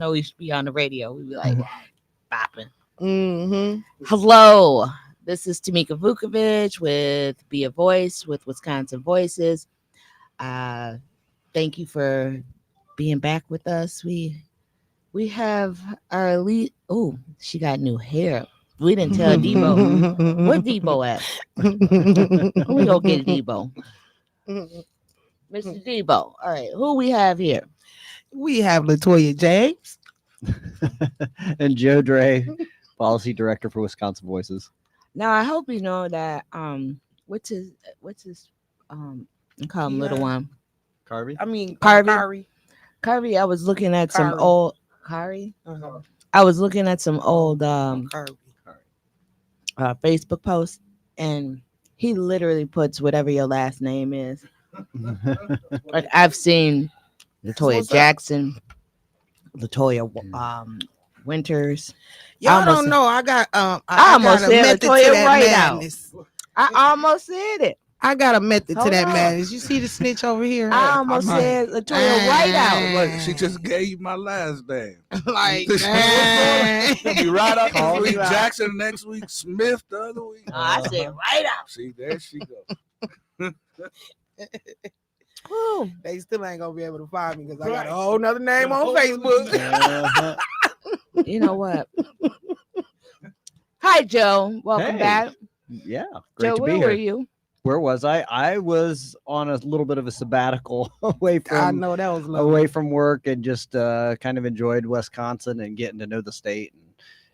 No, we used to be on the radio. We'd be like bopping. Mm-hmm. Hello, this is Tamika Vukovic with Be a Voice with Wisconsin Voices. Uh, thank you for being back with us. We have our elite. Oh, she got new hair. We didn't tell Debo. Where Debo at? We go get Debo. Mr. Debo. All right, who we have here? We have Latoya James. And Joe Dre, policy director for Wisconsin Voices. Now I hope you know that what's his I call him little Eli. one. Carvey? I mean, Carvey. Carvey, I was looking at some Kari. old Kari. Uh-huh. I was looking at some old Carvey. Facebook posts, and he literally puts whatever your last name is. Like I've seen Latoya what's up. Jackson, Latoya Winters. Y'all almost- don't know. I got I almost got a said method to Latoya that right out. madness. I almost said it. I got a method to Hold that on. madness. You see the snitch over here? I almost I'm said Latoya right out. Like she just gave you my last name. like, She's gonna be right up Call this week. you out. Jackson next week. Smith the other week. No, I said right out. See, there she goes. Woo. they still ain't gonna be able to find me because I got a whole nother name on Facebook. Uh-huh. You know what? Hi, Joe. Welcome Hey. back. Yeah, great Joe, to where be were here. you? Where was I? I was on a little bit of a sabbatical away I from know that was lovely. away from work and just kind of enjoyed Wisconsin and getting to know the state and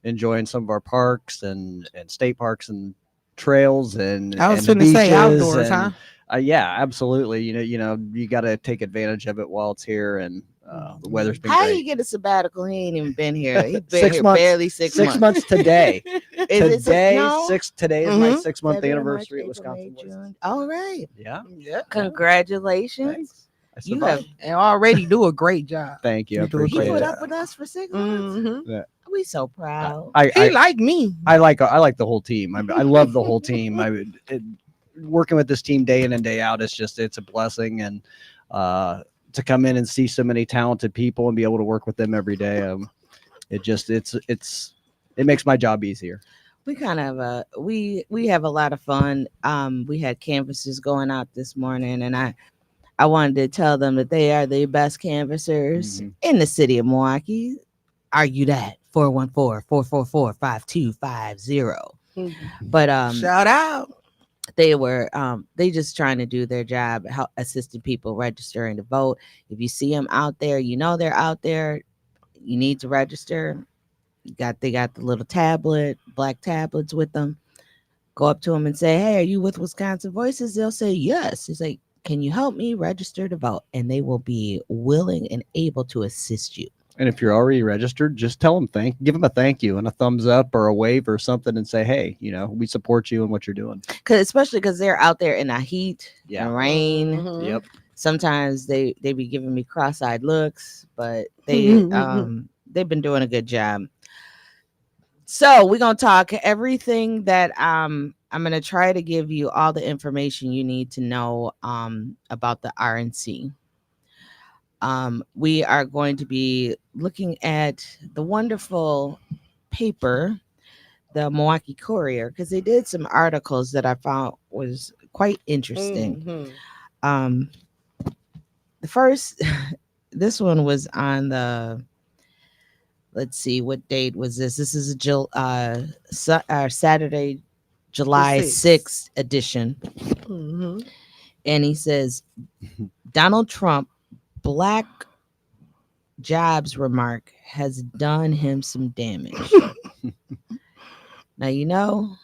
enjoying some of our parks and state parks and trails and I was and finna say beaches outdoors, and, huh? yeah, absolutely. You got to take advantage of it while it's here, and the weather's been How great. he get a sabbatical? He ain't even been here. He's been 6 here months. barely 6 6 months. months today. Is Today, it no? today is my Mhm. 6 month February, anniversary at March, April, Wisconsin May, Voices. June. All right. Yeah, Yeah. Congratulations. thanks. I You survived. have And already do a great job. Thank you. I You do a you appreciate put it. up with us for 6 months. Mhm. We so proud. I, He I, like me. I like the whole team. I love the whole team. Working with this team day in and day out, it's a blessing, and to come in and see so many talented people and be able to work with them every day, it makes my job easier. We kind of we have a lot of fun. We had canvassers going out this morning, and I wanted to tell them that they are the best canvassers Mhm. in the city of Milwaukee. Argue that 414-444-5250. But Shout out. they just trying to do their job, help assisting people registering to vote. If you see them out there, you know they're out there. You need to register. They got the little black tablets with them. Go up to them and say, "Hey, are you with Wisconsin Voices?" They'll say yes. It's like, "Can you help me register to vote?" And they will be willing and able to assist you. And if you're already registered, just tell them give them a thank you and a thumbs up or a wave or something, and say, "Hey, we support you and what you're doing." Especially because they're out there in the heat Yeah. and rain. Mhm. Yep. Sometimes they be giving me cross-eyed looks, but they've been doing a good job. So we're gonna talk everything that I'm gonna try to give you all the information you need to know about the RNC. We are going to be looking at the wonderful paper, the Milwaukee Courier, because they did some articles that I found was quite interesting. Mhm. The first, this one was on the. Let's see, what date was this? This is Saturday, July The 6th edition. Mhm. And he says, Donald Trump, black jobs remark has done him some damage. Now,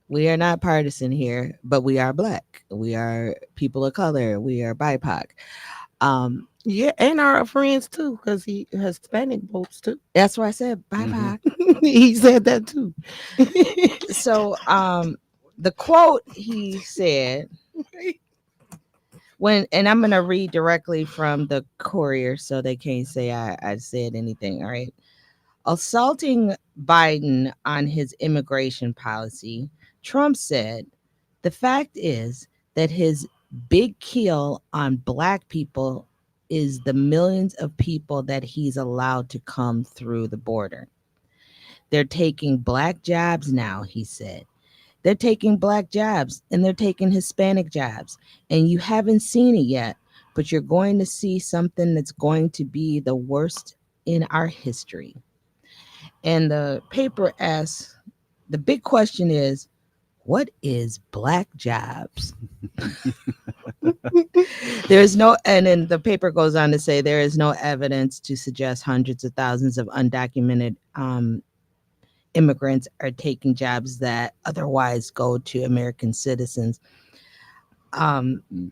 we are not partisan here, but we are black. We are people of color. We are BIPOC. Yeah, and our friends too, because he has Hispanic votes too. That's why I said BIPOC. He said that too. So the quote he said and I'm gonna read directly from the Courier so they can't say I said anything. All right. Assaulting Biden on his immigration policy, Trump said, "The fact is that his big kill on black people is the millions of people that he's allowed to come through the border. They're taking black jobs now, he said. They're taking black jobs and they're taking Hispanic jobs. And you haven't seen it yet, but you're going to see something that's going to be the worst in our history. And the paper asks, the big question is, what is black jobs? There is no, and then the paper goes on to say there is no evidence to suggest hundreds of thousands of undocumented immigrants are taking jobs that otherwise go to American citizens. Um, Mm.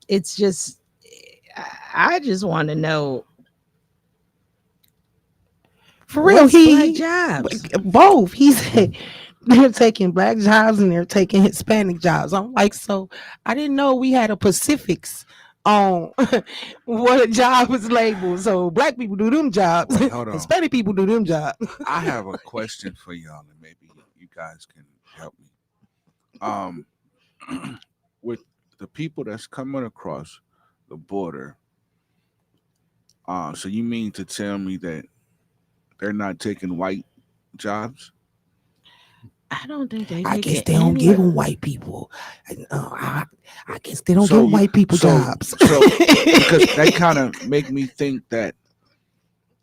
it's just, I just want to know For real, what's black he jobs. both. He said they're taking black jobs and they're taking Hispanic jobs. I'm like, so I didn't know we had a Pacifics on what a job is labeled. So black people do them jobs, Wait, hold on. Hispanic people do them jobs. I have a question for y'all, and maybe you guys can help me. Um, with the people that's coming across the border, so you mean to tell me that they're not taking white jobs? I don't think they I take guess it they don't any. give them white people. I guess they don't give So them white people so jobs. so because that kind of make me think that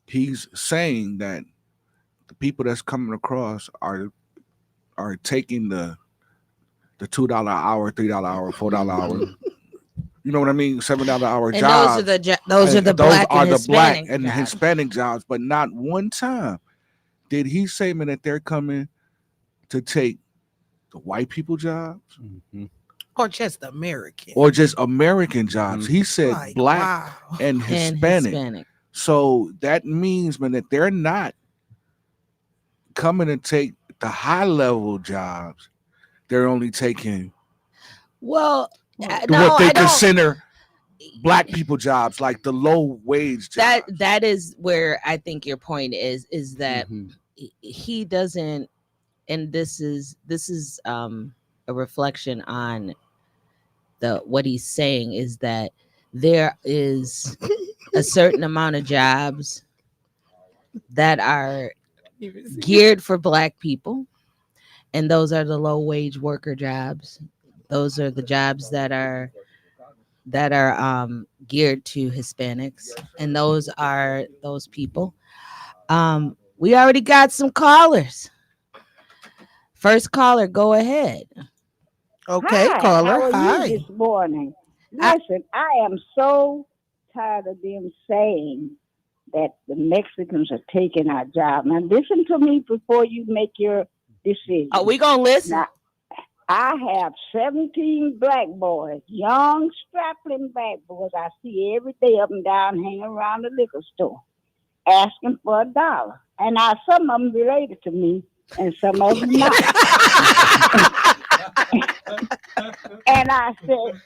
he's saying that the people that's coming across are taking the $2 hour, $3 hour, $4 hour. You know what I mean? $7 hour And those are jobs. those are And the those black are and the black Hispanic and jobs. Hispanic jobs, but not one time did he say man that they're coming to take the white people jobs Mhm. Or just American. or just American jobs. Mhm. He said Like, black wow. and And Hispanic. Hispanic. So that means man that they're not coming to take the high level jobs. They're only taking Well, no, what they I don't. consider black people jobs, like the low wage jobs. That is where I think your point is that Mhm. he doesn't, and this is a reflection on the what he's saying is that there is a certain amount of jobs that are geared for black people, and those are the low wage worker jobs. Those are the jobs that are geared to Hispanics, and those are those people. We already got some callers. First caller, go ahead. Okay, Hi, caller. how are you Hi. this morning? I, Listen, I am so tired of them saying that the Mexicans are taking our job. Now, listen to me before you make your are decision. we gonna listen? Now, I have 17 black boys, young, strapping black boys. I see every day up and down hanging around the liquor store asking for $1. And now some of them related to me and some of them not. And I said,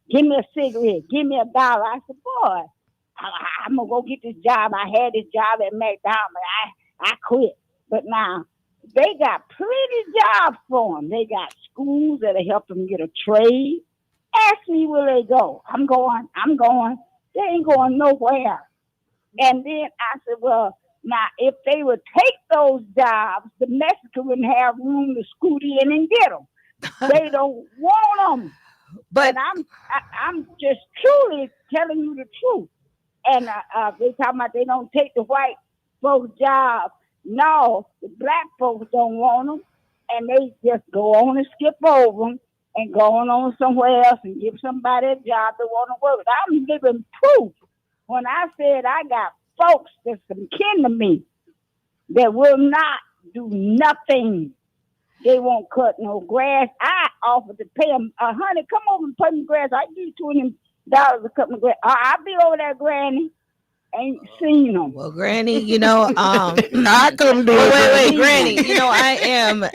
give me a cigarette, give me $1. I said, boy, I'm gonna go get this job. I had this job at McDonald's, but I quit. But now they got plenty jobs for them. They got schools that'll help them get a trade. Ask me where they go. I'm going. I'm going. They ain't going nowhere. And then I said, well, now if they would take those jobs, the Mexicans wouldn't have room to scoot in and get them. They don't want them. But And I'm just truly telling you the truth. And they talking about they don't take the white folks' jobs. No, the black folks don't want them, and they just go on and skip over them and go on somewhere else and give somebody a job they want to work with. I'm living proof. When I said I got folks that's some kin to me that will not do nothing. They won't cut no grass. I offered to pay them $100. Come over and cut my grass. I give you $20 to cut my grass. I'll be over there, Granny. Ain't seen them. well, Granny, I couldn't do oh, it. wait, Granny, I am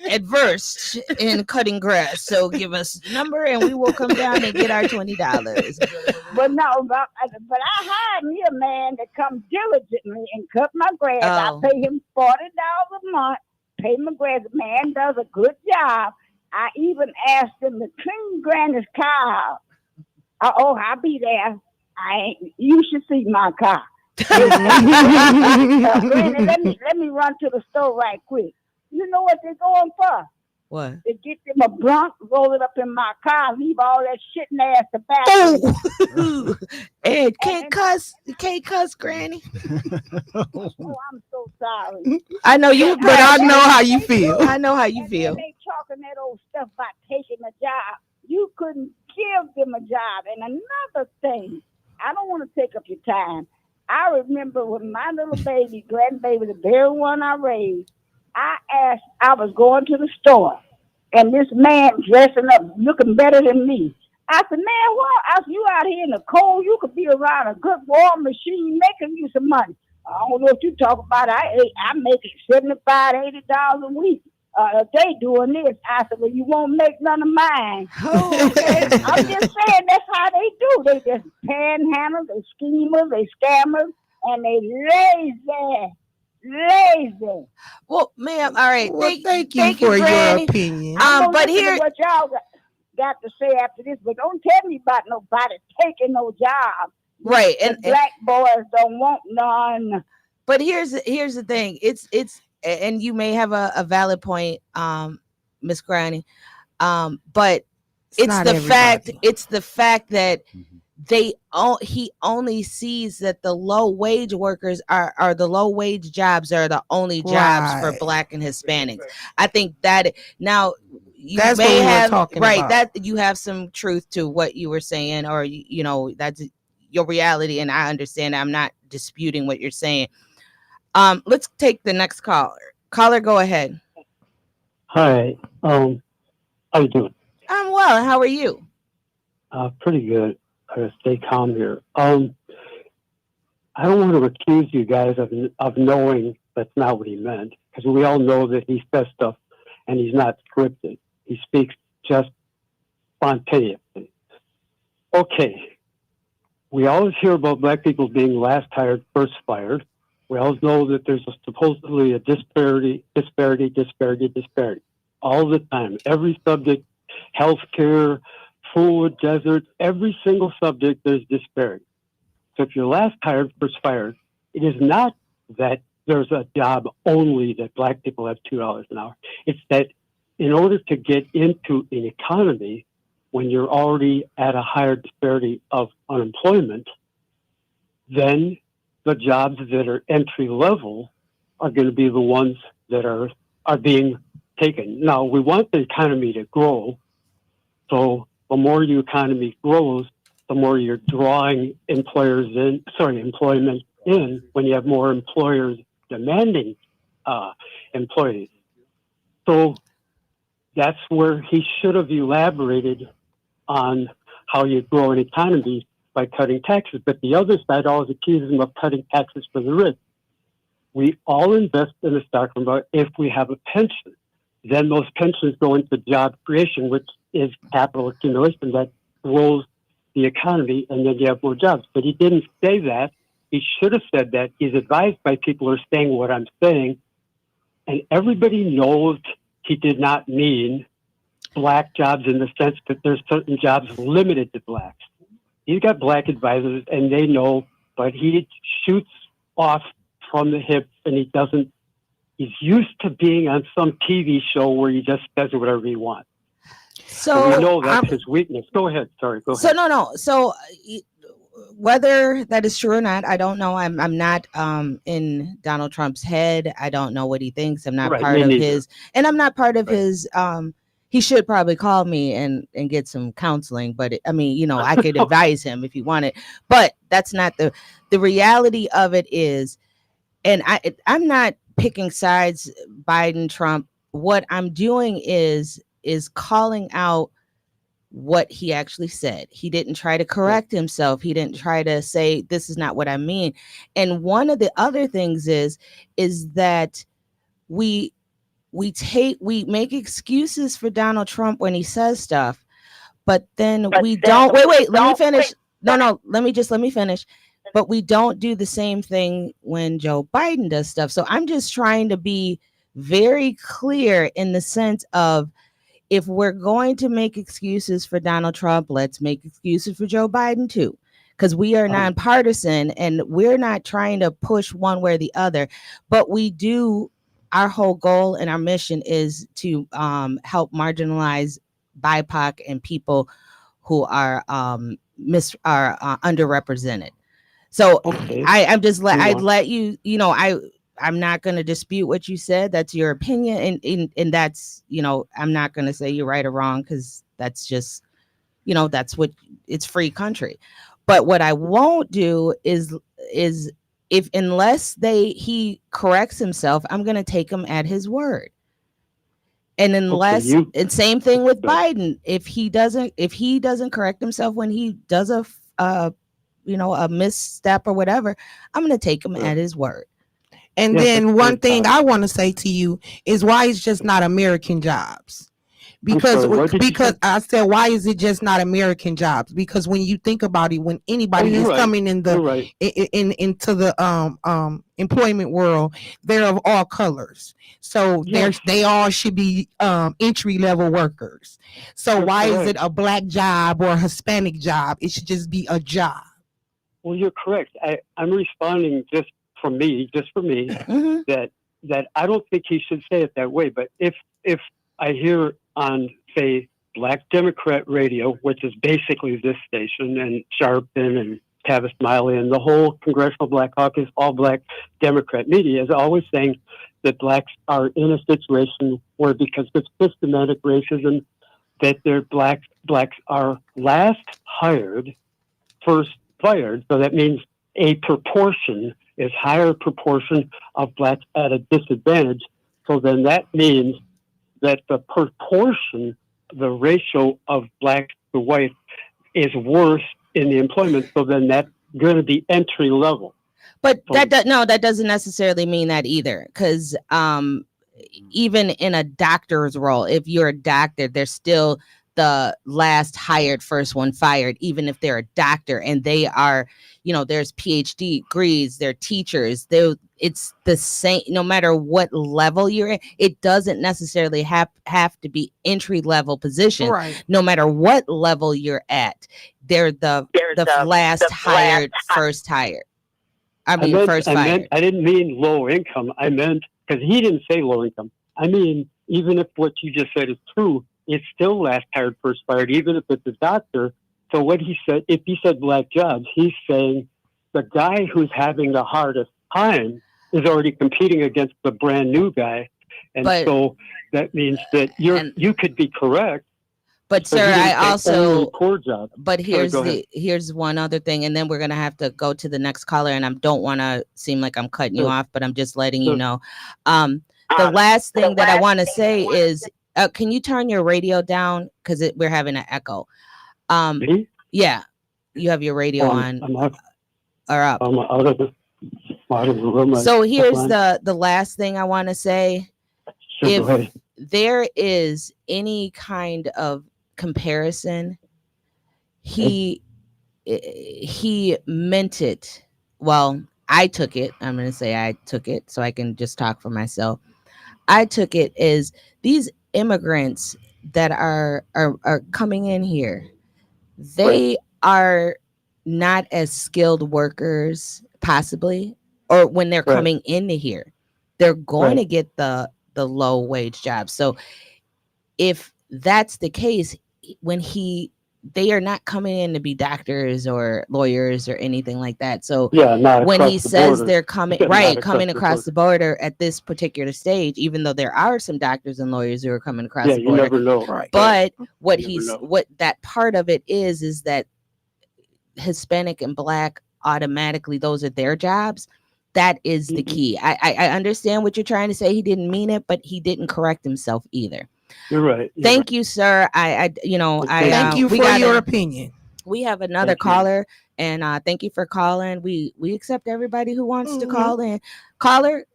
adverse in cutting grass. So give us the number and we will come down and get our $20. But no, but I hired me a man that comes diligently and cut my grass. Oh. I pay him $40 a month. Pay my grass. The man does a good job. I even asked him to clean Granny's car. Oh, I'll be there. You should see my car. Granny, let me run to the store right quick. You know what they're going for? What? To get them a blunt, roll it up in my car, leave all that shit in ass tobacco. Oh, Ed, And you can't cuss, Granny. oh, I'm so sorry. I know you, And, but But I and, know and how then you they feel. do. I know how you And then feel. they talking that old stuff about taking a job. You couldn't give them a job. And another thing, I don't want to take up your time. I remember when my little baby, grandbaby, the very one I raised, I was going to the store, and this man dressing up, looking better than me. I said, man, well, I said, you out here in the cold, you could be around a good warm machine making you some money. I don't know what you talk about. I make it $75, $80 a week. A day doing this. I said, well, you won't make none of mine. Okay, I'm just saying that's how they do. They just panhandle, they schemers, they scammers, and they lazy. Well, ma'am, all right. Well, thank you thank you, for your Granny. opinion. I'm gonna But listen to here, what y'all got to say after this, but don't tell me about nobody taking no job. right, The black boys don't want none. but here's the thing. And you may have a valid point, Miss Granny. But It's not everybody. it's the fact that Mhm. he only sees that the low wage workers are the low wage jobs are the only jobs for Right. Black and Hispanics. I think that now you That's may what we were have talking right about. that you have some truth to what you were saying, or you know that's your reality, and I understand. I'm not disputing what you're saying. Let's take the next caller. Caller, go ahead. Hi. How you doing? I'm well. How are you? Pretty good. I gotta stay calm here. I don't want to accuse you guys of knowing that's not what he meant, because we all know that he says stuff and he's not scripted. He speaks just spontaneously. Okay. We always hear about black people being last hired, first fired. We always know that there's supposedly a disparity all the time. Every subject, healthcare, food, desert, every single subject, there's disparity. So if you're last hired, first fired, it is not that there's a job only that black people have $2 an hour. It's that in order to get into an economy, when you're already at a higher disparity of unemployment, then the jobs that are entry level are going to be the ones that are being taken. Now, we want the economy to grow. So the more your economy grows, the more you're drawing employment in when you have more employers demanding employees. So that's where he should have elaborated on how you grow an economy by cutting taxes. But the other side always accuses him of cutting taxes for the rich. We all invest in the stock market if we have a pension. Then those pensions go into job creation, which is capital accumulation that grows the economy, and then you have more jobs. But he didn't say that. He should have said that. He's advised by people who are saying what I'm saying, and everybody knows he did not mean black jobs in the sense that there's certain jobs limited to blacks. He's got black advisors, and they know, but he shoots off from the hip, and he doesn't. He's used to being on some TV show where he just does whatever he wants. So we know that's his weakness. Go ahead. Sorry. Go ahead. No. So whether that is true or not, I don't know. I'm not in Donald Trump's head. I don't know what he thinks. I'm not part of his, and I'm not part of his. He should probably call me and get some counseling. But I mean, you know, I could advise him if he wanted. But that's not the reality of it is, and I'm not picking sides, Biden, Trump. What I'm doing is calling out what he actually said. He didn't try to correct himself. He didn't try to say this is not what I mean. And one of the other things is that we make excuses for Donald Trump when he says stuff, but then we don't wait, let me finish. No, let me finish. But we don't do the same thing when Joe Biden does stuff. So I'm just trying to be very clear in the sense of, if we're going to make excuses for Donald Trump, let's make excuses for Joe Biden too. because we are Uh, nonpartisan and we're not trying to push one way or the other, but we do. Our whole goal and our mission is to help marginalize BIPOC and people who are underrepresented. So okay. I'm just I'd Yeah. let you, I'm not going to dispute what you said. That's your opinion. And that's, I'm not going to say you're right or wrong, because that's just, that's what, it's free country. But what I won't do is if, unless he corrects himself, I'm going to take him at his word. And Okay. unless, You. and same thing with Good. Biden, if he doesn't correct himself when he does a misstep or whatever, I'm going to take him Good. at his word. And Yeah, that's then one good. thing I want to say to you is why it's just not American jobs. I'm Because sorry. What did you because say? I said, why is it just not American jobs? Because when you think about it, when Oh, anybody you're is right. coming in You're the right. into the employment world, they're of all colors. So Yes, they all should be entry level workers. So you're why is it correct. a black job or a Hispanic job? It should just be a job. Well, you're correct. I'm responding just for me, Hmm. that I don't think he should say it that way. But if I hear on, say, Black Democrat radio, which is basically this station, and Sharpton and Tavis Smiley and the whole Congressional Black Caucus, all Black Democrat media is always saying that blacks are in a situation where, because of systematic racism, that blacks are last hired, first fired. So that means a proportion is higher proportion of blacks at a disadvantage. So then that means that the proportion, the ratio of blacks to white is worse in the employment. So then that's going to be entry level. But So that doesn't necessarily mean that either, because even in a doctor's role, if you're a doctor, there's still the last hired, first one fired, even if they're a doctor and they are, there's PhD degrees, they're teachers, it's the same no matter what level you're in. It doesn't necessarily have to be entry level position. Right. No matter what level you're at, they're the last hired, first hired. I I mean, meant, first I meant, fired. I didn't mean low income. I meant, because he didn't say low income. I mean, even if what you just said is true, it's still last hired, first fired, even if it's a doctor. So what he said, if he said black jobs, he's saying the guy who's having the hardest time is already competing against the brand new guy. And But so that means that and you could be correct, but but sir, he I didn't say only also poor jobs. but Sorry, go ahead. here's one other thing, and then we're gonna have to go to the next caller, and I don't want to seem like I'm cutting you Sure, off, but I'm just letting you sure. know. The last thing that I want to say is, can you turn your radio down, because we're having an echo. Me? Yeah, you have your radio on I'm out, or up. I'm out of the room. So here's Line. the last thing I want to say. Sure, go ahead. If there is any kind of comparison, he meant it. Well, I took it. I'm going to say I took it so I can just talk for myself. I took it as these immigrants that are coming in here, they are not as skilled workers, possibly, or when they're Right, coming into here, they're going right. to get the low wage jobs. So if that's the case, when they are not coming in to be doctors or lawyers or anything like that. So Yeah, not when across he the says border. they're coming, Not right, across coming the across border. the border at this particular stage, even though there are some doctors and lawyers who are coming across Yeah, the you border, never know. Right. Right. but You never know. what that part of it is that Hispanic and Black, automatically those are their jobs. That is the Mhm. key. I understand what you're trying to say. He didn't mean it, but he didn't correct himself either. You're right. You're right. Thank you, sir. Thank Thank you. you for your opinion. we have another Thank you. caller, and thank you for calling. We accept everybody who wants to Hmm. call in. Caller,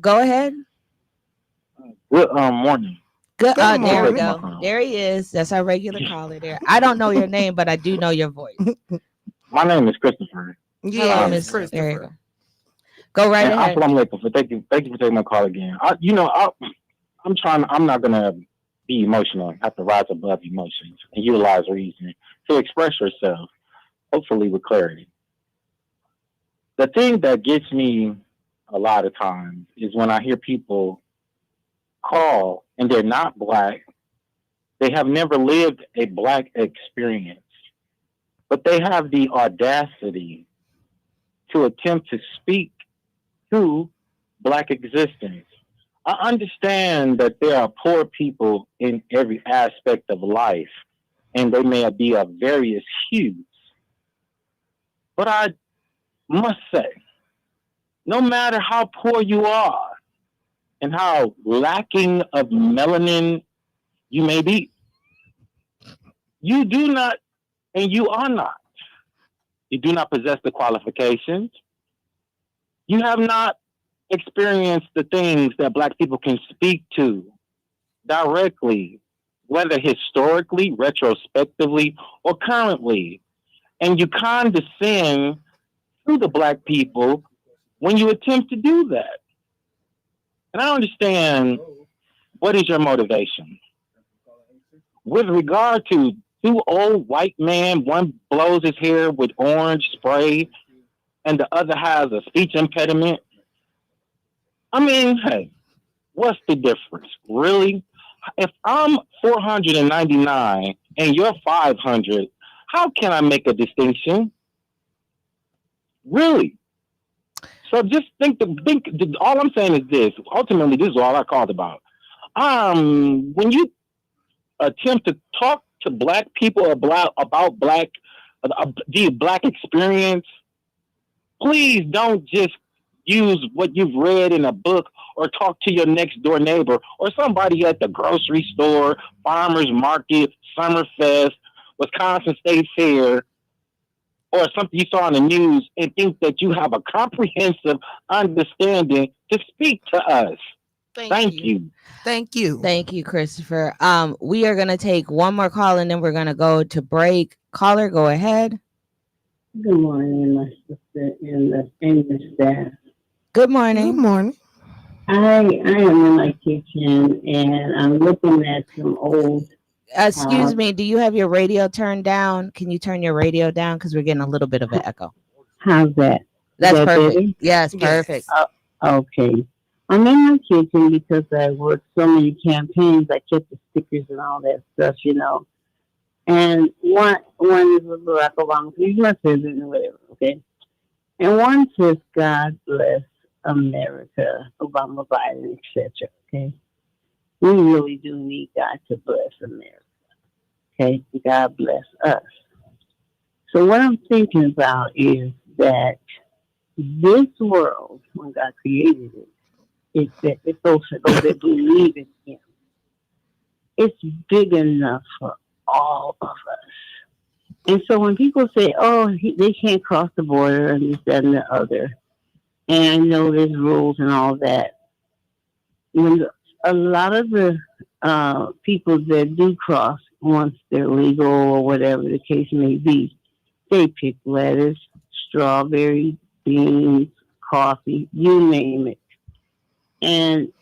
go ahead. Good morning. Good. Good Thanks for There we taking morning. my go. call. There he is. That's our regular caller. There. I don't know your name, but I do know your voice. My name is Christopher. Hello, Yes, Miss. Honestly, There you go. Christopher. Go right and ahead. assalamu alaikum. For thank you for taking my call again. I'm trying. I'm not gonna be emotional. I have to rise above emotions and utilize reason to express yourself. hopefully with clarity. The thing that gets me a lot of times is when I hear people call and they're not black, they have never lived a black experience, but they have the audacity to attempt to speak to black existence. I understand that there are poor people in every aspect of life, and they may be of various hues. But I must say, no matter how poor you are and how lacking of melanin you may be, you do not, and you are not, you do not possess the qualifications. You have not experienced the things that black people can speak to directly, whether historically, retrospectively, or currently. And you condescend to the black people when you attempt to do that. And I understand what is your motivation. With regard to two old white men, one blows his hair with orange spray and the other has a speech impediment. I mean, hey, what's the difference? Really? If I'm 499 and you're 500, how can I make a distinction? Really? So just think. All I'm saying is this. Ultimately, this is all I called about. When you attempt to talk to black people about the black experience, please don't just use what you've read in a book or talk to your next door neighbor or somebody at the grocery store, farmers market, Summerfest, Wisconsin State Fair, or something you saw on the news and think that you have a comprehensive understanding to speak to us. Thank you. Thank you. Thank you, Christopher. We are gonna take one more call and then we're gonna go to break. Caller, go ahead. Good morning, my sister and the staff. Good Good morning. morning. I am in my kitchen and I'm looking at some old. Excuse me, do you have your radio turned down? Can you turn your radio down? Because we're getting a little bit of an echo. How's that? That's That perfect. better? Yes, Yes. perfect. Okay. I'm in my kitchen because I worked so many campaigns. I kept the stickers and all that stuff. And one is with Barack Obama. He's my president or whatever. Okay. And one says, "God bless America, Obama, Biden, etc." Okay. We really do need God to bless America. Okay. God bless us. So what I'm thinking about is that this world, when God created it, it's those that believe in Him. It's big enough for all of us. And so when people say, "Oh, they can't cross the border," and this, that, and the other, and I know there's rules and all that, when a lot of the people that do cross, once they're legal or whatever the case may be, they pick lettuce, strawberries, beans, coffee, you name it. And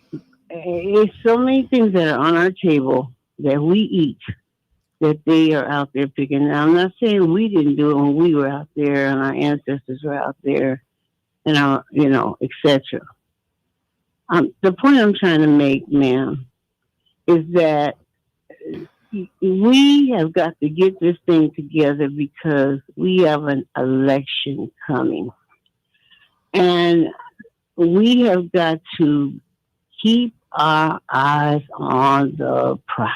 there's so many things that are on our table that we eat that they are out there picking. Now, I'm not saying we didn't do it when we were out there and our ancestors were out there and etc. The point I'm trying to make, ma'am, is that we have got to get this thing together because we have an election coming. And we have got to keep our eyes on the prize.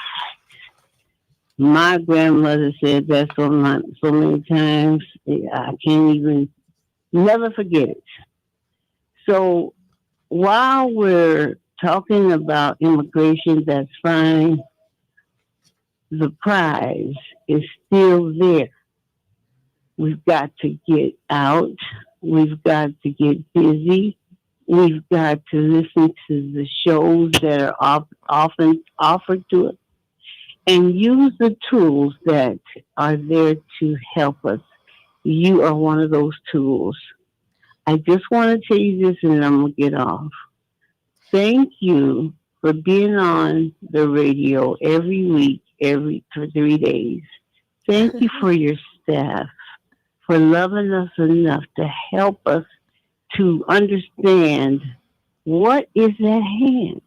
My grandmother said that so many times, I can't even never forget it. So while we're talking about immigration, that's fine. The prize is still there. We've got to get out. We've got to get busy. We've got to listen to the shows that are often offered to us and use the tools that are there to help us. You are one of those tools. I just want to tell you this and then I'm going to get off. Thank you for being on the radio every week, for 3 days. Thank you for your staff for loving us enough to help us to understand what is at hand.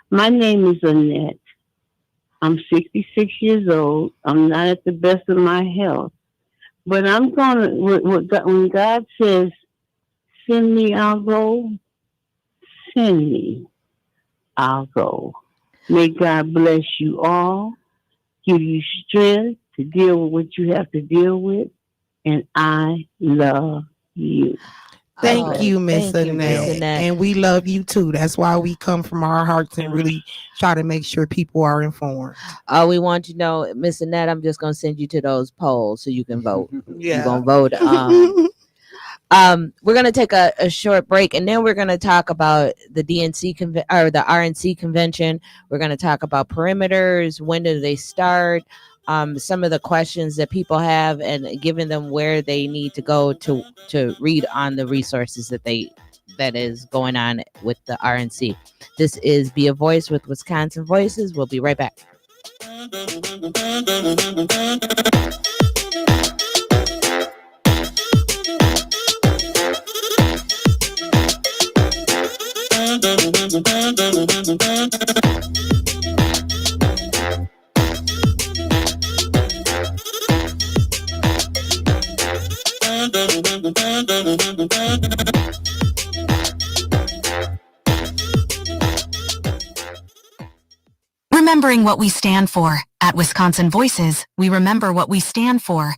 My name is Annette. I'm 66 years old. I'm not at the best of my health. But I'm going to, when God says, send me, I'll go, send me, I'll go. May God bless you all, give you strength to deal with what you have to deal with, and I love you. Thank Oh, you, Miss thank you, Miss Annette. Annette. And we love you too. That's why we come from our hearts and really try to make sure people are informed. We want you to know, Miss Annette, I'm just gonna send you to those polls so you can vote. You're Yeah. gonna vote. We're gonna take a short break, and then we're gonna talk about the or the RNC convention. We're gonna talk about perimeters. When do they start? Some of the questions that people have, and giving them where they need to go to read on the resources that is going on with the RNC. This is Be a Voice with Wisconsin Voices. We'll be right back. Remembering what we stand for. At Wisconsin Voices, we remember what we stand for.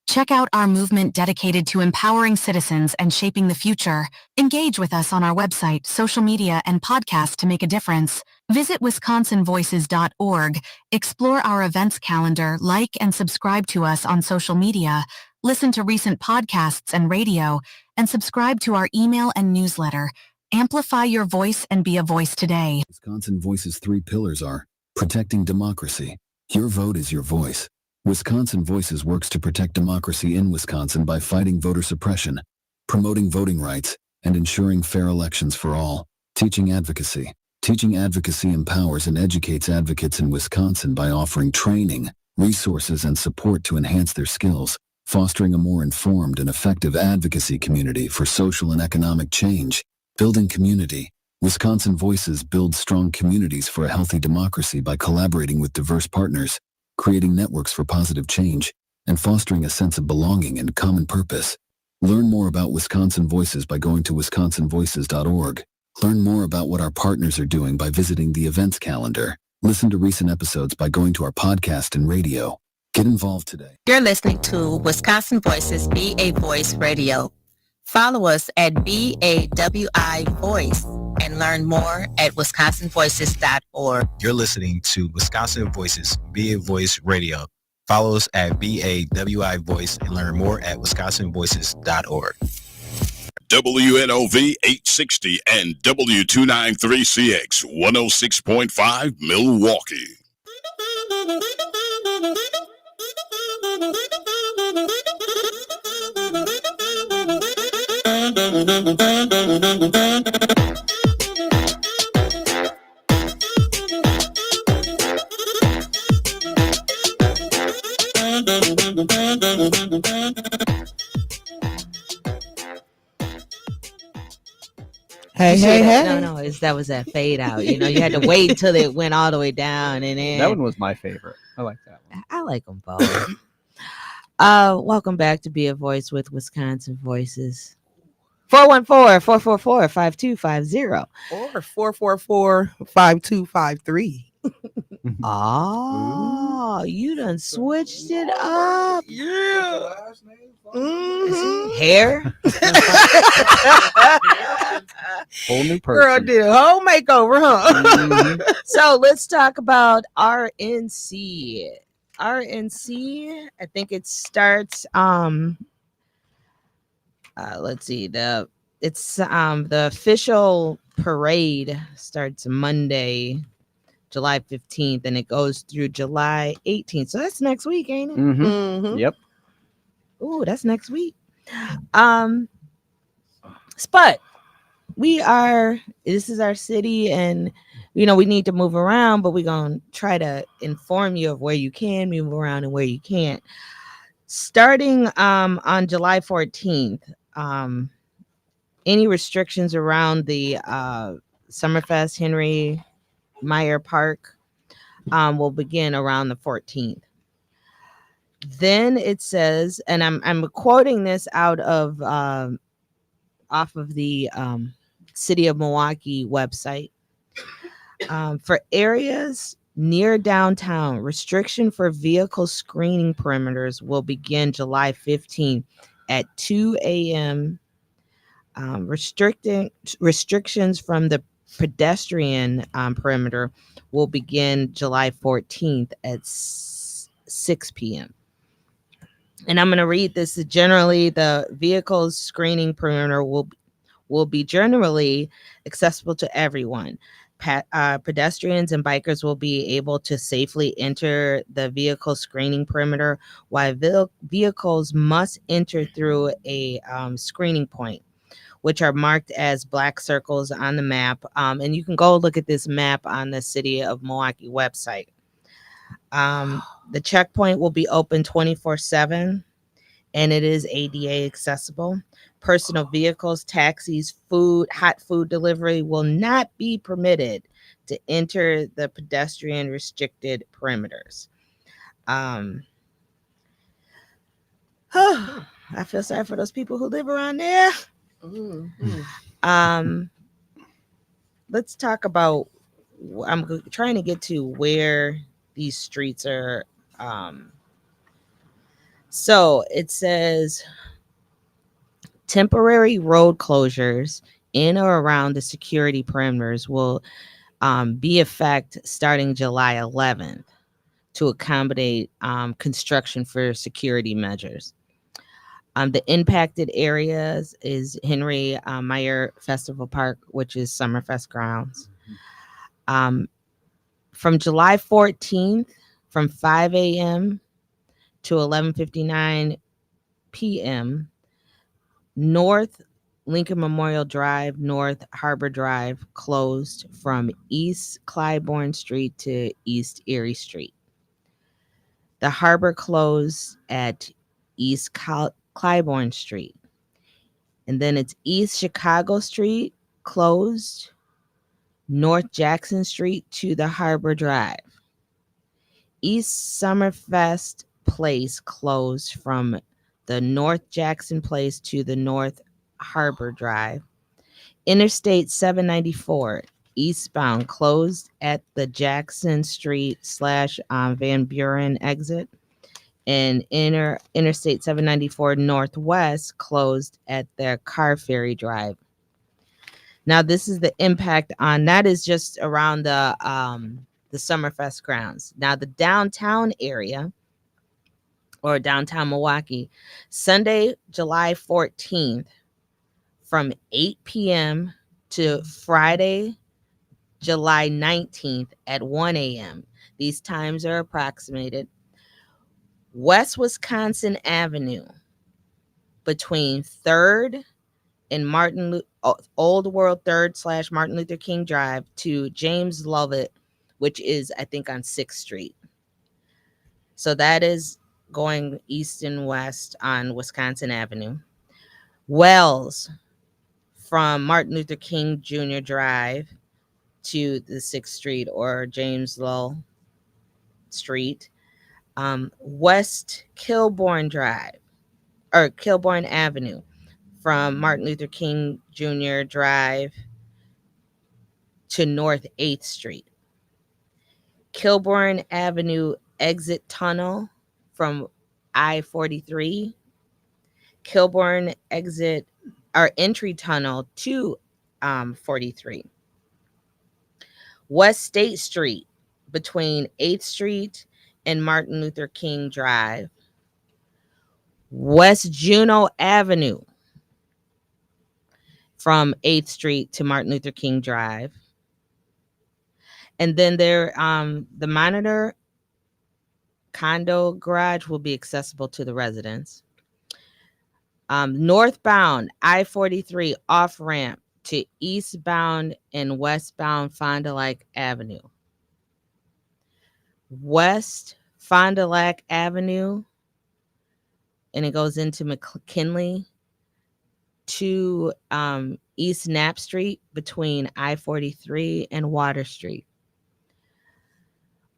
Check out our movement dedicated to empowering citizens and shaping the future. Engage with us on our website, social media, and podcast to make a difference. Visit wisconsinvoices.org. Explore our events calendar, like and subscribe to us on social media. Listen to recent podcasts and radio, and subscribe to our email and newsletter. Amplify your voice and be a voice today. Wisconsin Voices' 3 pillars are protecting democracy. Your vote is your voice. Wisconsin Voices works to protect democracy in Wisconsin by fighting voter suppression, promoting voting rights, and ensuring fair elections for all. Teaching advocacy. Teaching advocacy empowers and educates advocates in Wisconsin by offering training, resources, and support to enhance their skills, fostering a more informed and effective advocacy community for social and economic change. Building community. Wisconsin Voices builds strong communities for a healthy democracy by collaborating with diverse partners, creating networks for positive change, and fostering a sense of belonging and common purpose. Learn more about Wisconsin Voices by going to wisconsinvoices.org. Learn more about what our partners are doing by visiting the events calendar. Listen to recent episodes by going to our podcast and radio. Get involved today. You're listening to Wisconsin Voices Be a Voice Radio. Follow us at BAWI Voice and learn more at wisconsinvoices.org. You're listening to Wisconsin Voices Be a Voice Radio. Follow us at BAWI Voice and learn more at wisconsinvoices.org. WNOV 860 and W293CX 106.5 Milwaukee. Hey, You hey, see hey. that? No, that was that fade out. You know, you had to wait until it went all the way down, and then That one was my favorite. I like that one. I like them both. Welcome back to Be a Voice with Wisconsin Voices. 414-444-5250. Or 444-5253. Oh, you done switched it up. Yeah. Hair. Whole new person. Girl did a whole makeover, huh? So let's talk about RNC. RNC, I think it starts let's see, the official parade starts Monday, July 15th, and it goes through July 18th. So that's next week, ain't it? Mm-hmm. Yep. Ooh, that's next week. But this is our city, and we need to move around, but we're gonna try to inform you of where you can move around and where you can't. Starting on July 14th, any restrictions around the Summerfest Henry Meyer Park will begin around the 14th. Then it says, and I'm quoting this out of off of the City of Milwaukee website. For areas near downtown, restriction for vehicle screening perimeters will begin July 15th at 2 a.m. Restrictions from the pedestrian perimeter will begin July 14th at 6 p.m. And I'm going to read this. Generally, the vehicle screening perimeter will be generally accessible to everyone. Pedestrians and bikers will be able to safely enter the vehicle screening perimeter, while vehicles must enter through a screening point, which are marked as black circles on the map. And you can go look at this map on the City of Milwaukee website. The checkpoint will be open 24/7, and it is ADA accessible. Personal vehicles, taxis, hot food delivery will not be permitted to enter the pedestrian restricted perimeters. I feel sorry for those people who live around there. Let's talk about. I'm trying to get to where these streets are. So it says temporary road closures in or around the security perimeters will be effect starting July 11th to accommodate construction for security measures. The impacted areas is Henry Meyer Festival Park, which is Summerfest grounds. From July 14th, from 5 a.m. to 11:59 p.m., North Lincoln Memorial Drive, North Harbor Drive closed from East Clybourne Street to East Erie Street. The harbor closed at East Clybourne Street. And then it's East Chicago Street closed, North Jackson Street to the Harbor Drive. East Summerfest Place closed from the North Jackson Place to the North Harbor Drive. Interstate 794 eastbound closed at the Jackson Street / Van Buren exit. And Interstate 794 Northwest closed at the Car Ferry Drive. Now, this is the impact on that is just around the Summerfest grounds. Now, the downtown area or downtown Milwaukee, Sunday, July 14th, from 8 p.m. to Friday, July 19th at 1 a.m. These times are approximated. West Wisconsin Avenue between 3rd and Old World 3rd / Martin Luther King Drive to James Lovett, which is, I think, on 6th Street. So that is going east and west on Wisconsin Avenue. Wells from Martin Luther King Jr. Drive to the 6th Street or James Lowell Street. West Kilbourne Drive or Kilbourne Avenue from Martin Luther King Jr. Drive to North 8th Street. Kilbourne Avenue exit tunnel from I-43. Kilbourne exit or entry tunnel to 43. West State Street between 8th Street and Martin Luther King Drive. West Juneau Avenue from 8th Street to Martin Luther King Drive. And then the Monitor condo garage will be accessible to the residents. Northbound I-43 off ramp to eastbound and westbound Fond du Lac Avenue. West Fond du Lac Avenue and it goes into McKinley to East Knapp Street between I-43 and Water Street.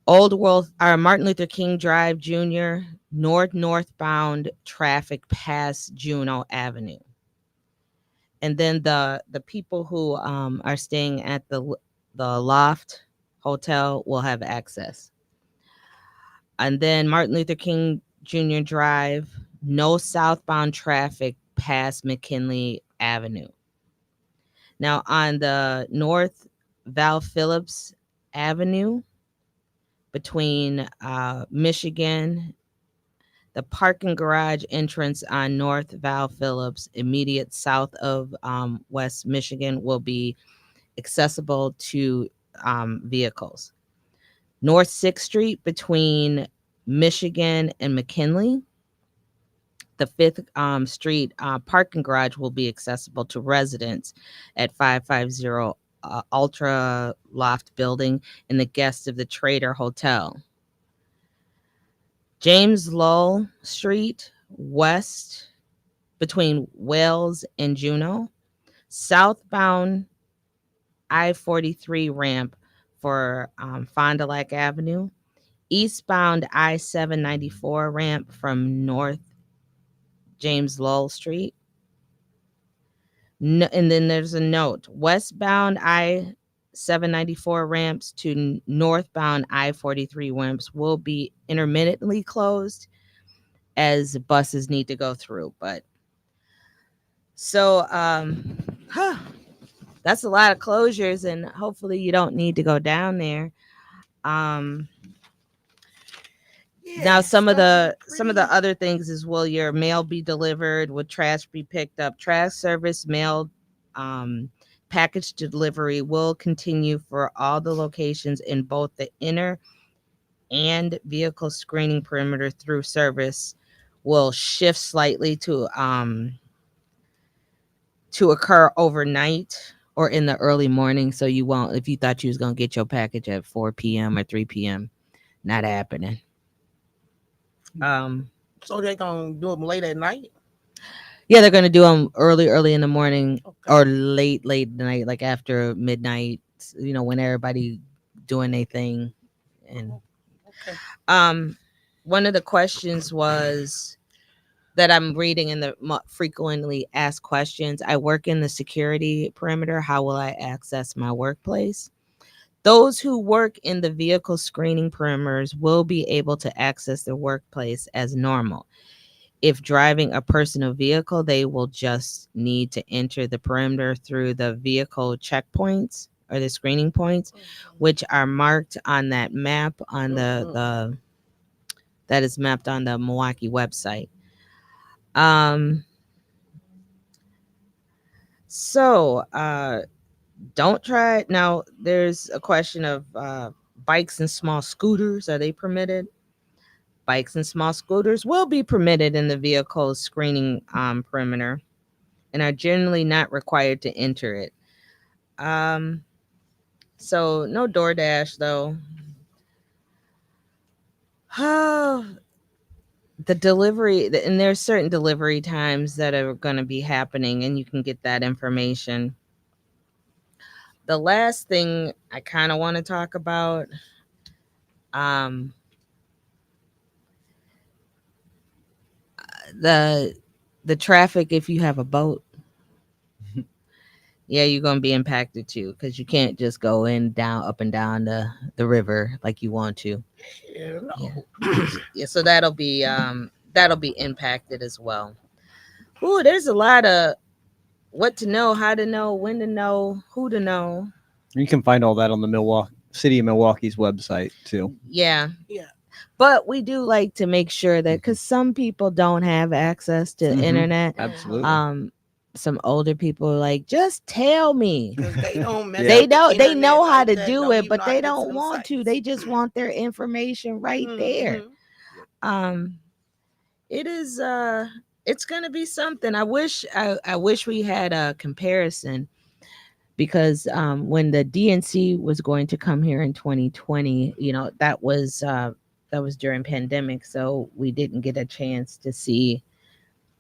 Old World or Martin Luther King Drive Jr. northbound traffic past Juneau Avenue. And then the people who are staying at the Loft Hotel will have access. And then Martin Luther King Jr. Drive, no southbound traffic past McKinley Avenue. Now on the North Val Phillips Avenue between Michigan, the parking garage entrance on North Val Phillips, immediate south of West Michigan, will be accessible to vehicles. North 6th Street between Michigan and McKinley, the 5th Street parking garage will be accessible to residents at 550 Ultra Loft Building and the guests of the Trader Hotel. James Lowell Street West between Wales and Juneau, southbound I-43 ramp for Fond du Lac Avenue, eastbound I-794 ramp from North James Lowell Street. No, and then there's a note, westbound I-794 ramps to northbound I-43 ramps will be intermittently closed as buses need to go through. But so that's a lot of closures, and hopefully you don't need to go down there. Now some of the other things is, will your mail be delivered? Will trash be picked up? Trash service, mail, package delivery will continue for all the locations in both the inner and vehicle screening perimeter. Through service will shift slightly to occur overnight or in the early morning, so you won't, if you thought you was gonna get your package at 4 p.m. or 3 p.m., not happening. So they're gonna do them late at night? Yeah, they're gonna do them early in the morning, or late night, like after midnight. When everybody doing their thing. And one of the questions was that I'm reading in the frequently asked questions. I work in the security perimeter. How will I access my workplace? Those who work in the vehicle screening perimeters will be able to access their workplace as normal. If driving a personal vehicle, they will just need to enter the perimeter through the vehicle checkpoints or the screening points, which are marked on that map on that is mapped on the Milwaukee website. Don't try it. Now, there's a question of bikes and small scooters. Are they permitted? Bikes and small scooters will be permitted in the vehicle screening perimeter and are generally not required to enter it. So no DoorDash though. The delivery, and there's certain delivery times that are going to be happening, and you can get that information. The last thing I kind of want to talk about, the traffic if you have a boat. Yeah, you're gonna be impacted too, because you can't just go up and down the river like you want to. Yeah, so that'll be impacted as well. Ooh, there's a lot of what to know, how to know, when to know, who to know. You can find all that on the City of Milwaukee's website too. Yeah. But we do like to make sure that, because some people don't have access to the internet. Absolutely. Some older people are like, just tell me. They don't mess They with the don't. They internet know how like to that, do don't it, even but know how they to get to don't them want to. sites. They just want their information right there. It is. It's gonna be something. I wish we had a comparison, because when the DNC was going to come here in 2020, that was during pandemic, so we didn't get a chance to see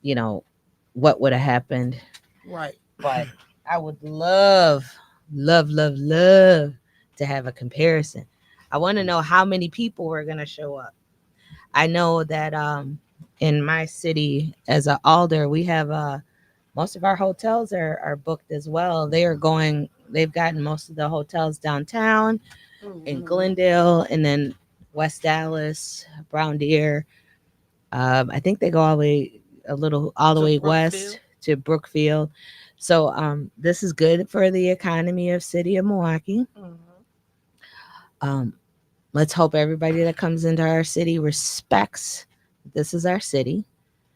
you know, what would have happened. Right. But I would love to have a comparison. I want to know how many people were going to show up. I know that in my city as an alder, we have most of our hotels are booked as well. They've gotten most of the hotels downtown in Glendale and then West Dallas, Brown Deer. I think they go all the To way Brookfield. west to Brookfield. So this is good for the economy of city of Milwaukee. Um, let's hope everybody that comes into our city respects this is our city.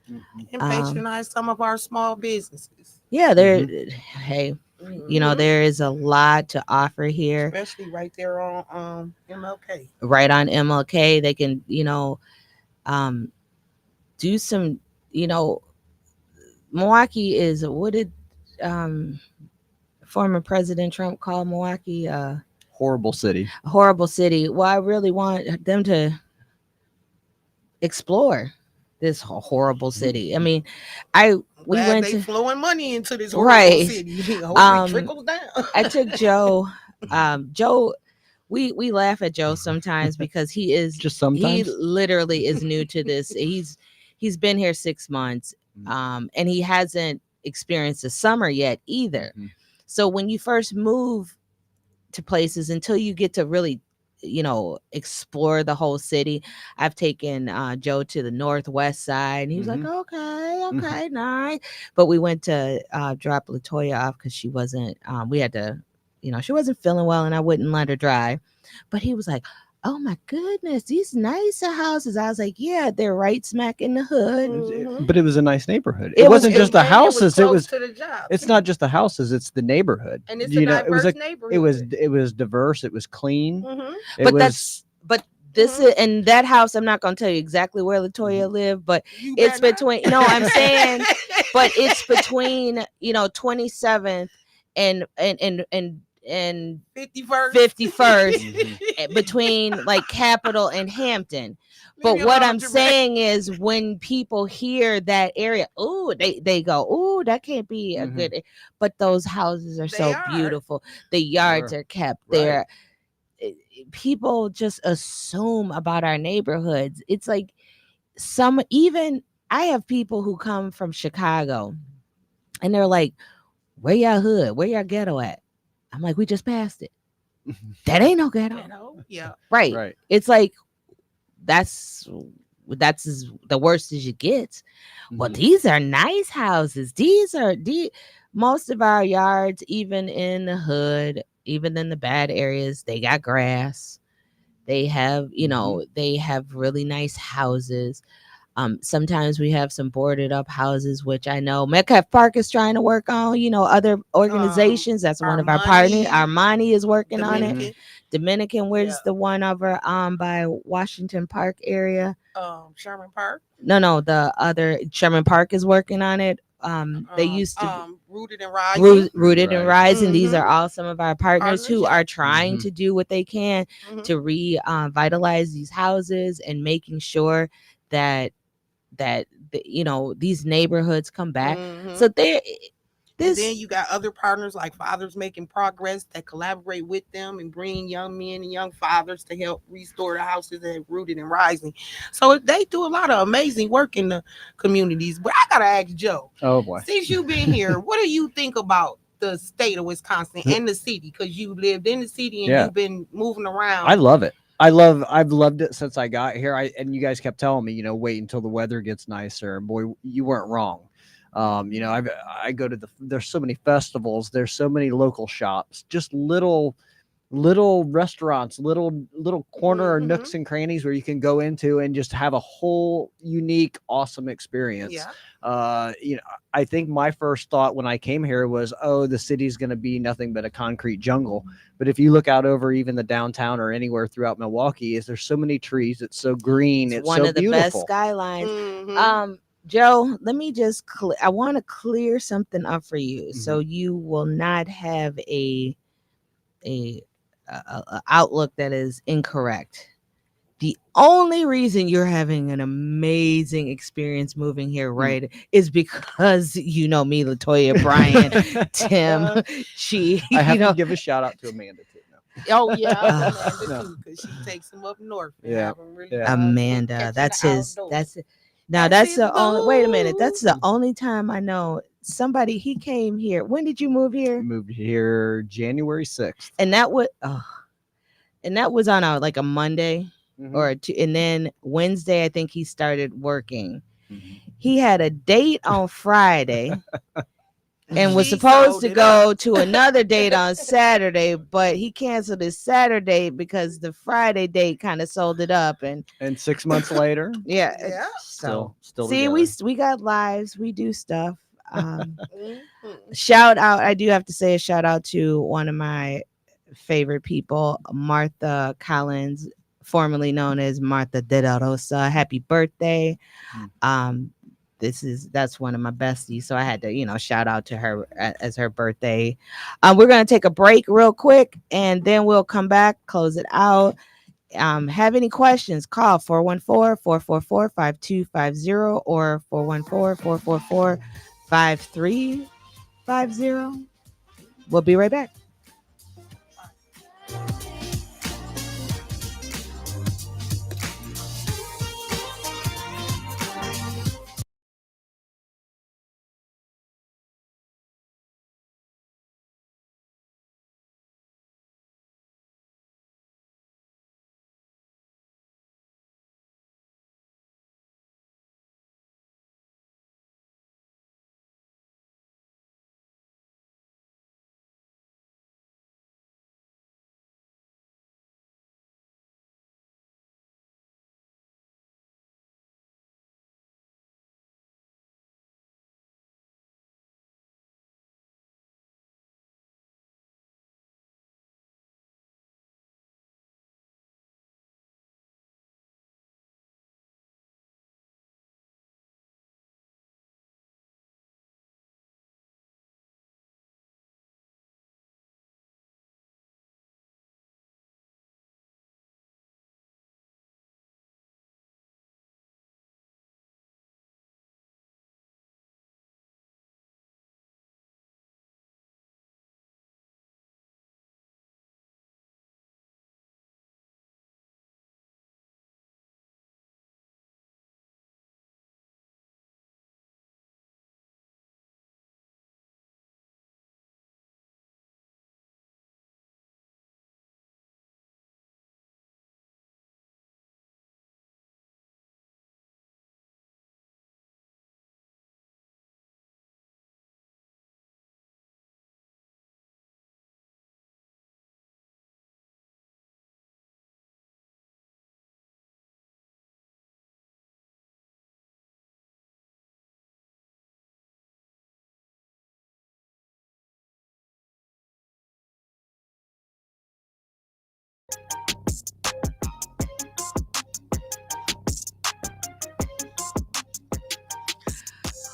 And Um, patronize some of our small businesses. yeah, hey, Mhm. there is a lot to offer here. Especially right there on MLK. Right on MLK, they can, um, do some, you know, Milwaukee is what did um former President Trump call Milwaukee? Horrible city. A horrible city. Well, I really want them to explore this horrible city. I mean, we Glad went they to flowing money into this horrible right. city. Hope it trickles down. I took Joe. Joe, we laugh at Joe sometimes because Just he sometimes. literally is new to this. He's been here 6 months, and he hasn't experienced the summer yet either. So when you first move to places until you get to really explore the whole city. I've taken Joe to the northwest side and he was like, okay, nice. But we went to drop Latoya off because she wasn't we had to, she wasn't feeling well and I wouldn't let her drive. But he was like, oh my goodness, these nicer houses. I was like, yeah, they're right smack in the hood. But it was a nice neighborhood. It It was- wasn't just the houses. It was. to the job. It's not just the houses. It's the neighborhood. And it's You a know, it was diverse a. neighborhood. It was diverse. It was clean. It But was. but this is and that house. I'm not gonna tell you exactly where Latoya lived, but You it's better not. between. No, I'm saying, but it's between 27th and 51st. 51st between like Capitol and Hampton. But what I'm saying is when people hear that area, oh, they go, oh, that can't be a good. But those houses are so beautiful. The yards are kept there. People just assume about our neighborhoods. It's like even I have people who come from Chicago and they're like, where y'all hood? Where y'all ghetto at? I'm like, we just passed it. That ain't no ghetto. Yeah. Right. It's like that's the worst as you get. Well, these are nice houses. Most of our yards, even in the hood, even in the bad areas, they got grass. They have, they have really nice houses. Sometimes we have some boarded up houses, which I know Metcalf Park is trying to work on. Other organizations. That's one of our partners. Armani is working on it. Dominican, where's the one over by Washington Park area? Sherman Park. No, the other Sherman Park is working on it. They used to Rooted and Rising. Rooted and Rising. These are all some of our partners who are trying to do what they can to revitalize these houses and making sure that these neighborhoods come back. So And then you got other partners like Fathers Making Progress that collaborate with them and bring young men and young fathers to help restore the houses that Rooted and Rising. So they do a lot of amazing work in the communities. But I gotta ask Joe. Oh boy. Since you've been here, what do you think about the state of Wisconsin and the city? Because you lived in the city and you've been moving around. I love it. I've loved it since I got here. And you guys kept telling me, wait until the weather gets nicer. And boy, you weren't wrong. I go to there's so many festivals. There's so many local shops, just little restaurants, little corner nooks and crannies where you can go into and just have a whole unique, awesome experience. I think my first thought when I came here was, oh, the city's going to be nothing but a concrete jungle. But if you look out over even the downtown or anywhere throughout Milwaukee, there's so many trees. It's so green. It's one so of the beautiful. best skylines. Joe, let me just I want to clear something up for you so you will not have a outlook that is incorrect. The only reason you're having an amazing experience moving here, right, is because you know me, Latoya, Brian, Tim, she, I have you know. to give a shout out to Amanda too. No. Oh yeah, Uh, Amanda No. too, because she takes them up north. And Yeah, have 'em really yeah. Amanda, catching that's the his. outdoors. That's it. Now That's that's his the only. Wait a minute. boo. That's the only time I know somebody. He came here. When did you move here? Moved here January 6th. And that was. And that was on a Monday or and then Wednesday I think he started working. He had a date on Friday and was She supposed sold to it go up. to another date on Saturday, but he canceled his Saturday because the Friday date kind of sold it up. And 6 months later, yeah, Yeah. so still see, together. we got lives, we do stuff. Mhm. Shout out, I do have to say a shout out to one of my favorite people, Martha Collins, formerly known as Martha De La Rosa. Happy birthday. Um, that's one of my besties, so I had to shout out to her as her birthday. We're gonna take a break real quick and then we'll come back, close it out. Have any questions, call 414-444-5250 or 414-444-5350. We'll be right back.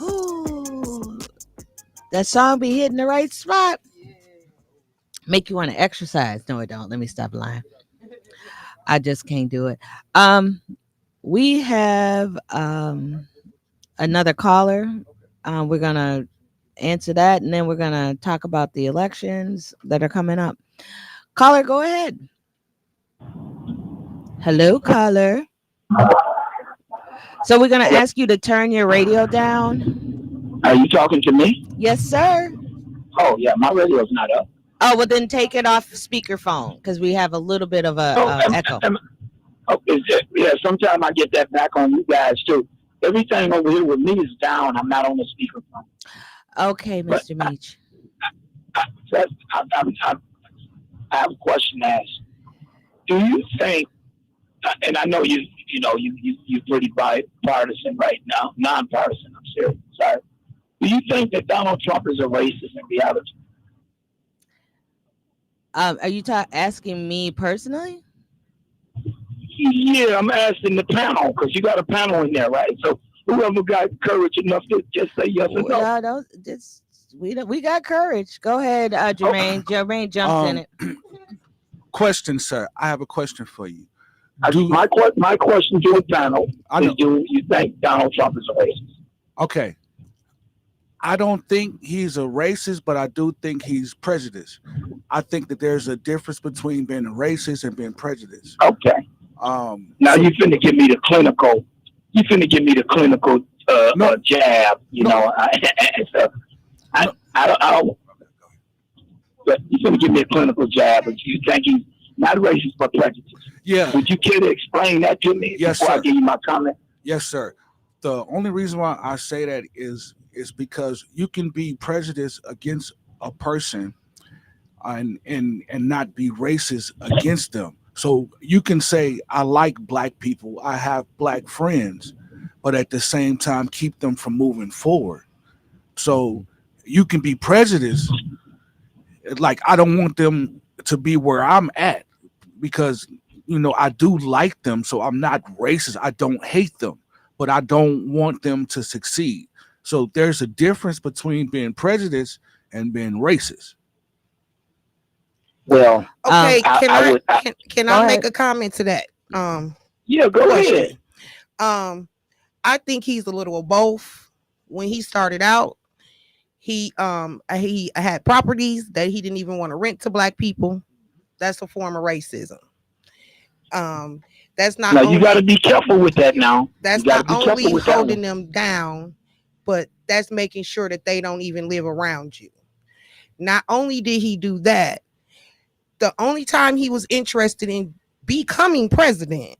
Ooh, that song be hitting the right spot. Make you want to exercise. No, it don't. Let me stop lying. I just can't do it. We have another caller. We're gonna answer that, and then we're gonna talk about the elections that are coming up. Caller, go ahead. Hello, caller. So we're gonna ask you to turn your radio down. Are you talking to me? Yes, sir. Oh, yeah, my radio's not up. Oh, well, then take it off speakerphone because we have a little bit of a echo. Is it? Yeah, sometimes I get that back on you guys, too. Everything over here with me is down. I'm not on the speakerphone. Okay, Mr. Meach. I have a question to ask. Do you think, and I know you're pretty bipartisan right now, nonpartisan, I'm serious, sorry. Do you think that Donald Trump is a racist in reality? Are you asking me personally? Yeah, I'm asking the panel because you got a panel in there, right? So whoever got courage enough to just say yes or no. No, we got courage. Go ahead, Jermaine. Jermaine jumps in it. Question, sir. I have a question for you. My question to the panel is: do you think Donald Trump is a racist? Okay. I don't think he's a racist, but I do think he's prejudiced. I think that there's a difference between being a racist and being prejudiced. Okay. Now you finna give me the clinical. You finna give me the clinical jab. You know, I don't. But you finna give me a clinical jab. But you think he's not racist but prejudiced? Yeah. Would you care to explain that to me before I give you my comment? Yes, sir. The only reason why I say that is because you can be prejudiced against a person and not be racist against them. So you can say I like black people, I have black friends, but at the same time keep them from moving forward. So you can be prejudiced, like I don't want them to be where I'm at because I do like them, so I'm not racist. I don't hate them, but I don't want them to succeed. So there's a difference between being prejudiced and being racist. Well, okay. Can I make ahead. a comment to that? Yeah, go question. ahead. I think he's a little of both. When he started out, he had properties that he didn't even want to rent to black people. That's a form of racism. That's not. Now you got to be careful with that. Now that's not only holding them down, but that's making sure that they don't even live around you. Not only did he do that, the only time he was interested in becoming president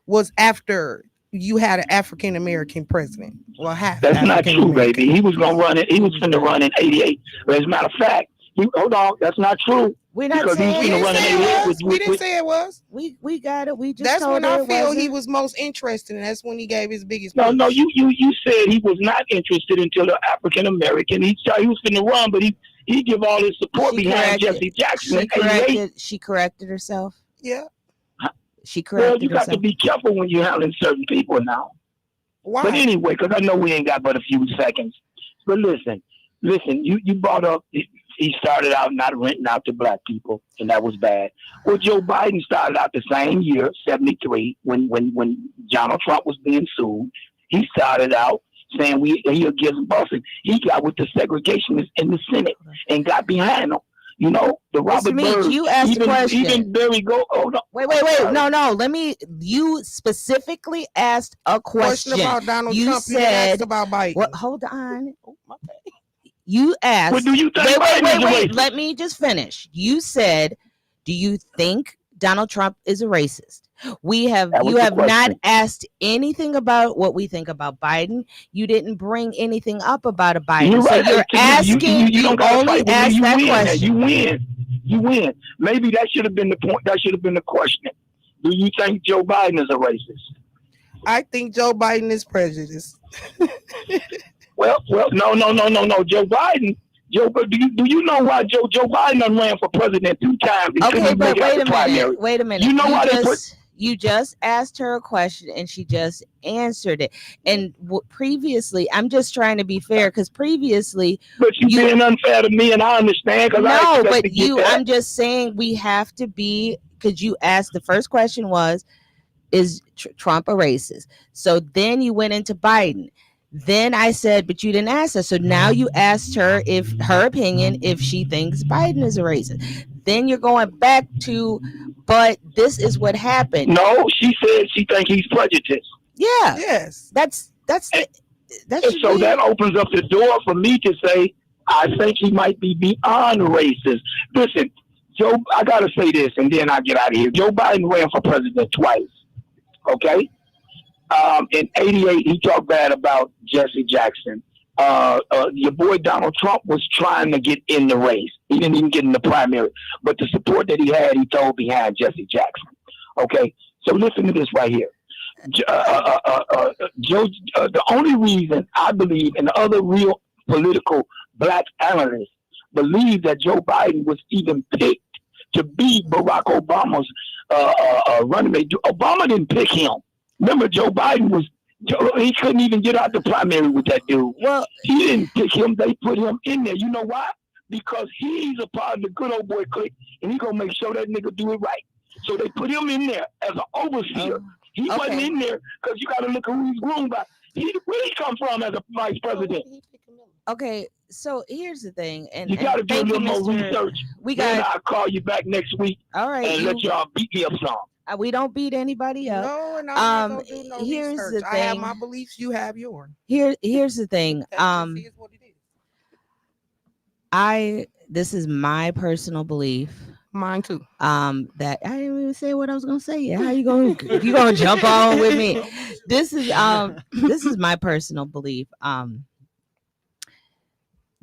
was after you had an African American president. Well, half. That's not true, baby. He was gonna run it. He was finna run in '88. As a matter of fact, hold on. That's not true. We're not saying we didn't say it was. We got it. We just that's told when I it feel wasn't. he was most interested, and that's when he gave his biggest. No, push. no. You said he was not interested until the African American. He was finna run, but he give all his support behind Jesse Jackson in '88. She corrected herself. Yeah. She corrected Well, you got herself. to be careful when you're handling certain people now. Why? But anyway, because I know we ain't got but a few seconds. But listen. You brought up he started out not renting out to black people, and that was bad. Well, Joe Biden started out the same year, '73, when Donald Trump was being sued. He started out saying he against busing. He got with the segregationists in the Senate and got behind them. You know, the Robert Byrd. You asked a question. Even Barry Go. Oh, no. Wait. No. You specifically asked a question. About Donald you Trump. Said, you asked about Biden. Well, hold on. Oh, my bad. You asked. Well, do you think wait. Let me just finish. You said, do you think Donald Trump is a racist? You have not asked anything about what we think about Biden. You didn't bring anything up about a Biden. You're right. So you're asking. You don't only asked that question. You win. Maybe that should have been the point. That should have been the question. Do you think Joe Biden is a racist? I think Joe Biden is prejudiced. Well, no. Joe Biden. Do you know why Joe Biden done ran for president 2 times? Okay, but wait a minute. You know why they put? You just asked her a question and she just answered it. And previously, I'm just trying to be fair because previously, but you're being unfair to me, and I understand. No, but I'm just saying we have to be, because you asked, the first question was, is Trump a racist? So then you went into Biden. Then I said, but you didn't ask her. So now you asked her if her opinion, if she thinks Biden is a racist. Then you're going back to, but this is what happened. No, she said she thinks he's prejudiced. Yeah. Yes. So that opens up the door for me to say, I think he might be beyond racist. Listen, Joe, I got to say this, and then I'll get out of here. Joe Biden ran for president twice. Okay? In '88, he talked bad about Jesse Jackson. Your boy Donald Trump was trying to get in the race. He didn't even get in the primary. But the support that he had, he told behind Jesse Jackson. Okay? So listen to this right here. Joe, the only reason I believe, and the other real political black analysts believe that Joe Biden was even picked to be Barack Obama's running mate. Obama didn't pick him. Remember, Joe Biden he couldn't even get out the primary with that dude. Well, he didn't pick him. They put him in there. You know why? Because he's a part of the good old boy clique, and he gonna make sure that nigga do it right. So they put him in there as an overseer. He wasn't okay. in there because you got to look at who he's groomed by. Where he come from as a vice president? Okay, so here's the thing, You got to do a thank you, little more Mr. research. We Then got I'll call you back next week all right. and let y'all beat me up some. We don't beat anybody up. No, and I'm not gonna do no Here's research. the I have thing. my beliefs. You have yours. Here's the thing. That just is what it is. This is my personal belief. Mine too. That I didn't even say what I was gonna say yet. How you gonna jump on with me? This is my personal belief.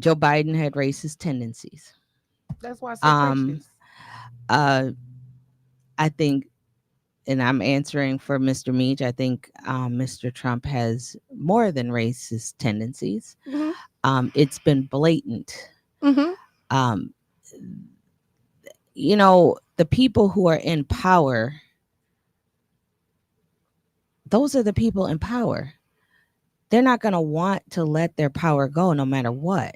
Joe Biden had racist tendencies. That's why I said racist. I think, and I'm answering for Mr. Meach, I think Mr. Trump has more than racist tendencies. Mm-hmm. It's been blatant. Mm-hmm. You know, the people who are in power, those are the people in power. They're not going to want to let their power go no matter what.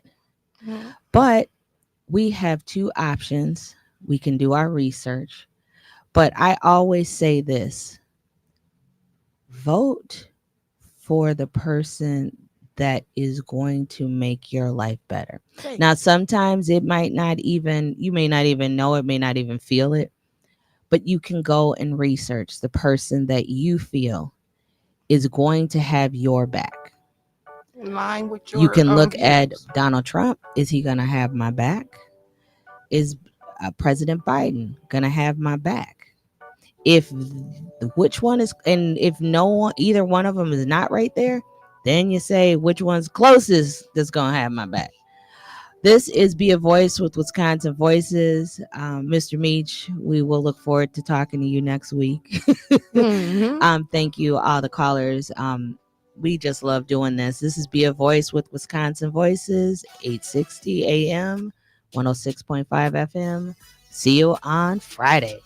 Mm-hmm. But we have two options. We can do our research. But I always say this: vote for the person that is going to make your life better. Now, sometimes you may not even know it, may not even feel it, but you can go and research the person that you feel is going to have your back. In line with your You can look views. at Donald Trump. Is he going to have my back? Is President Biden going to have my back? Which one is, and if no one, either one of them is not right there, then you say which one's closest that's going to have my back. This is Be a Voice with Wisconsin Voices. Mr. Meach, we will look forward to talking to you next week. Mm-hmm. Thank you, all the callers. We just love doing this. This is Be a Voice with Wisconsin Voices, 860 AM, 106.5 FM. See you on Friday.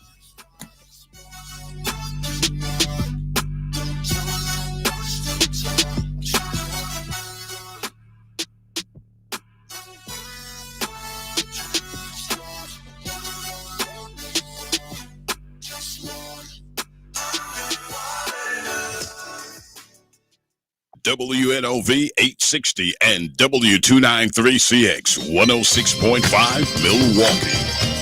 WNOV 860 and W293CX 106.5 Milwaukee.